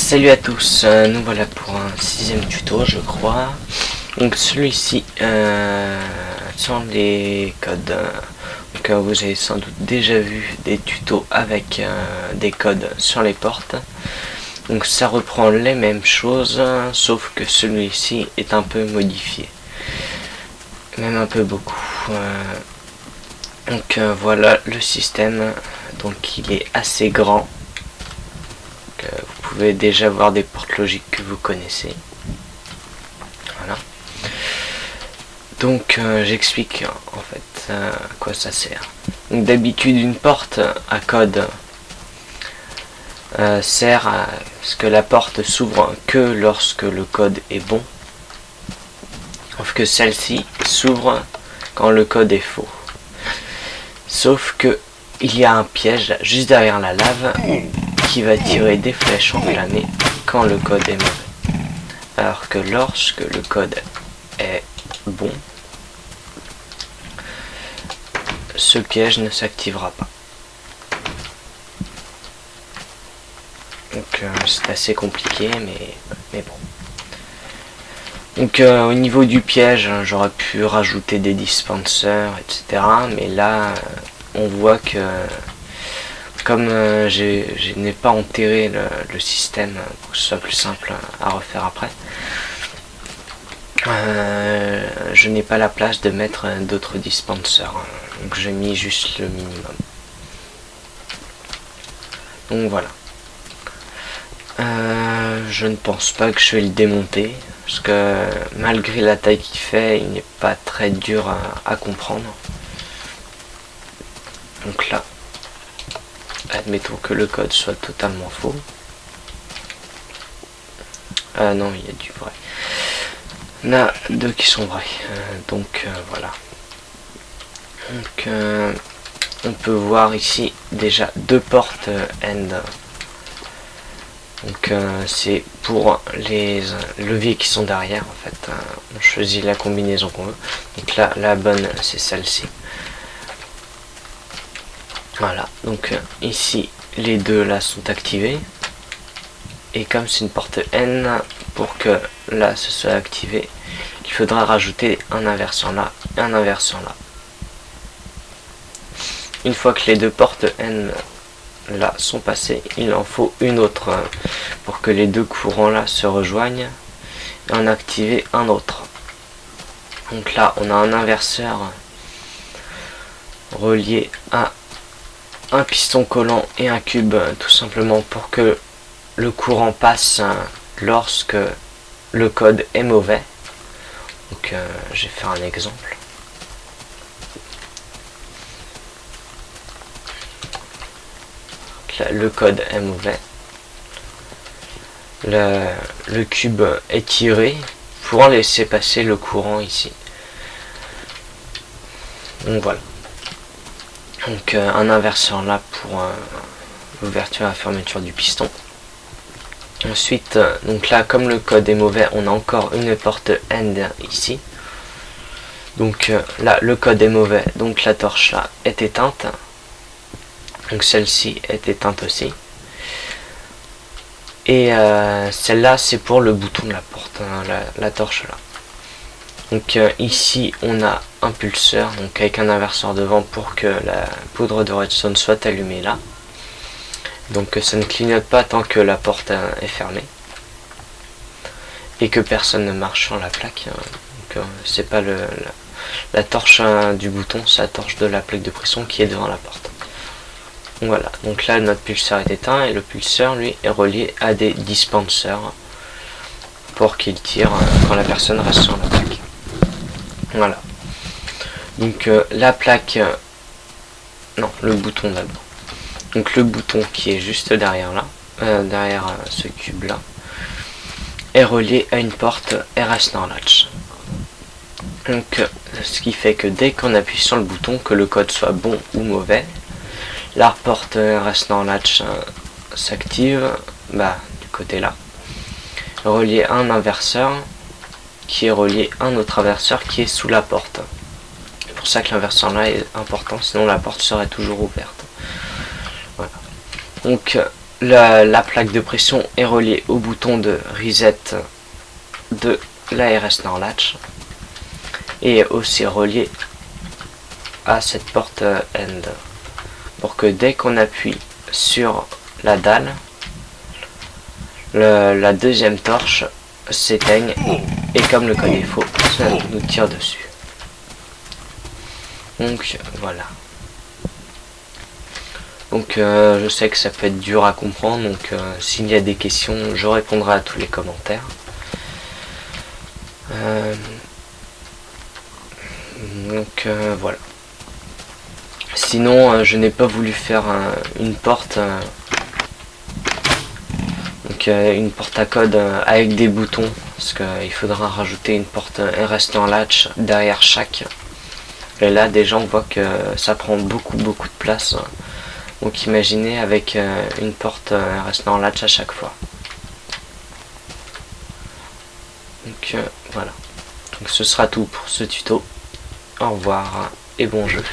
Salut à tous, nous voilà pour un 6ème tuto je crois. Donc celui-ci sur les codes. Donc vous avez sans doute déjà vu des tutos avec des codes sur les portes. Donc ça reprend les mêmes choses, sauf que celui-ci est un peu modifié. Même un peu beaucoup. Donc voilà le système. Donc il est assez grand. Vous pouvez déjà voir des portes logiques que vous connaissez. Voilà. Donc j'explique en fait à quoi ça sert. Donc d'habitude une porte à code sert à ce que la porte s'ouvre que lorsque le code est bon. Sauf que celle-ci s'ouvre quand le code est faux. Sauf que il y a un piège juste derrière la lave qui va tirer des flèches enflammées quand le code est mauvais. Alors que lorsque le code est bon, ce piège ne s'activera pas. Donc c'est assez compliqué, mais bon. Donc au niveau du piège, j'aurais pu rajouter des dispensers, etc. Mais là, on voit que comme je n'ai pas enterré le système pour que ce soit plus simple à refaire après, je n'ai pas la place de mettre d'autres dispensers. Donc j'ai mis juste le minimum. Donc voilà. Je ne pense pas que je vais le démonter, parce que malgré la taille qu'il fait, il n'est pas très dur à comprendre. Donc là, admettons que le code soit totalement faux. Ah non, il y a du vrai. Il y en a deux qui sont vrais. Donc voilà. Donc on peut voir ici déjà deux portes end. Donc c'est pour les leviers qui sont derrière en fait. On choisit la combinaison qu'on veut. Donc là, la bonne c'est celle-ci. Voilà, donc ici les deux là sont activés. Et comme c'est une porte N, pour que là ce soit activé, il faudra rajouter un inverseur là et un inverseur là. Une fois que les deux portes N là sont passées, il en faut une autre pour que les deux courants là se rejoignent et en activer un autre. Donc là on a un inverseur relié à un piston collant et un cube, tout simplement pour que le courant passe lorsque le code est mauvais. Donc je vais faire un exemple. Là, le code est mauvais. Le cube est tiré pour laisser passer le courant ici. Donc voilà. Donc un inverseur là pour l'ouverture et la fermeture du piston. Ensuite, donc là comme le code est mauvais, on a encore une porte end ici. Donc là le code est mauvais, donc la torche là est éteinte. Donc celle-ci est éteinte aussi. Et celle-là c'est pour le bouton de la porte, la torche là. Donc ici on a un pulseur, donc avec un inverseur devant pour que la poudre de redstone soit allumée là. Donc ça ne clignote pas tant que la porte est fermée. Et que personne ne marche sur la plaque. Donc c'est pas la torche du bouton, c'est la torche de la plaque de pression qui est devant la porte. Donc voilà, donc là notre pulseur est éteint et le pulseur lui est relié à des dispensers pour qu'il tire quand la personne reste sur la plaque. Voilà. Donc la plaque, non, le bouton d'abord. Donc le bouton qui est juste derrière là, derrière ce cube là, est relié à une porte RS NOR latch. Donc ce qui fait que dès qu'on appuie sur le bouton, que le code soit bon ou mauvais, la porte RS NOR latch s'active, du côté là, relié à un inverseur qui est relié à un autre inverseur qui est sous la porte. C'est pour ça que l'inverseur là est important, sinon la porte serait toujours ouverte. Voilà. Donc la plaque de pression est reliée au bouton de reset de la RS NOR latch et aussi reliée à cette porte end pour que dès qu'on appuie sur la dalle, la deuxième torche s'éteigne et comme le code est faux, ça nous tire dessus. Donc voilà. Donc je sais que ça peut être dur à comprendre, donc s'il y a des questions, je répondrai à tous les commentaires. Voilà. Sinon, je n'ai pas voulu faire une porte, une porte à code avec des boutons, parce qu'il faudra rajouter une porte RS NOR latch derrière chaque. Et là, déjà, on voit que ça prend beaucoup de place. Donc, imaginez avec une porte RS NOR latch à chaque fois. Donc, voilà. Donc, ce sera tout pour ce tuto. Au revoir et bon jeu.